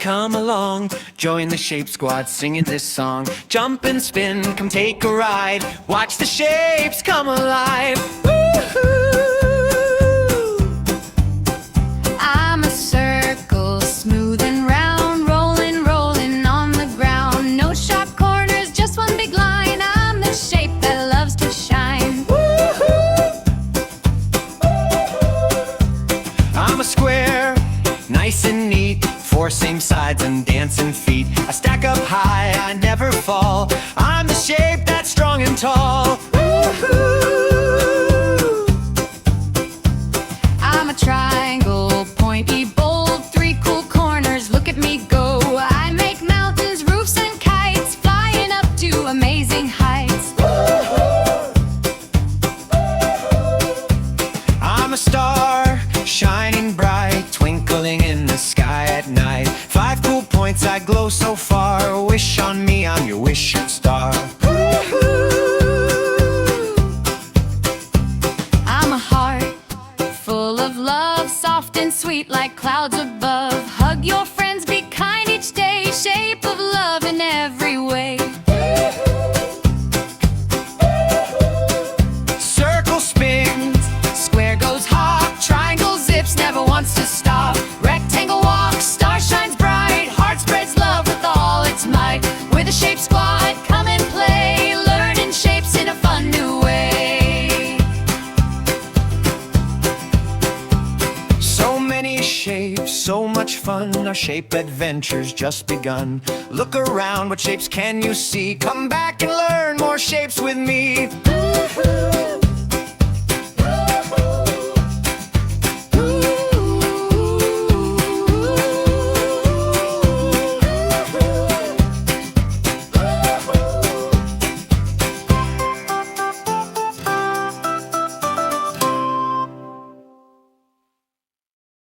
come along. Join the Shape Squad singing this song. Jump and spin, come take a ride. Watch the shapes come alive. Woo-hoo! I'm a circle, smooth and round, rolling, rolling on the ground. No sharp corners, just one big line. I'm the shape that loves to shine. I'm a square, nice and neat, four same sides and dancing feet. I stack up high, I never fall. I'm the shape that's strong and tall. Woo-hoo! I'm a triangle, pointy, bold, three cool corners. Look at me go. I make mountains, roofs, and kites, flying up to amazing heights. I'm a star, shining bright, twinkling in the sky at night. 5 cool points, I glow so far. Wish on me, I'm your wishing star. I'm a heart full of love, soft and sweet like clouds above. Hug your friends, be kind each day, shape of love in every way. Circle spins, Square goes hop, triangle zips, never wants to stop. Rectangle walks, star shines bright, heart spreads love with all its might. We're the Shape Squad, come and play, learning shapes in a fun new way. so many shapes, so much fun. Our shape adventure's just begun. Look around, what shapes can you see? Come back and learn more shapes with me.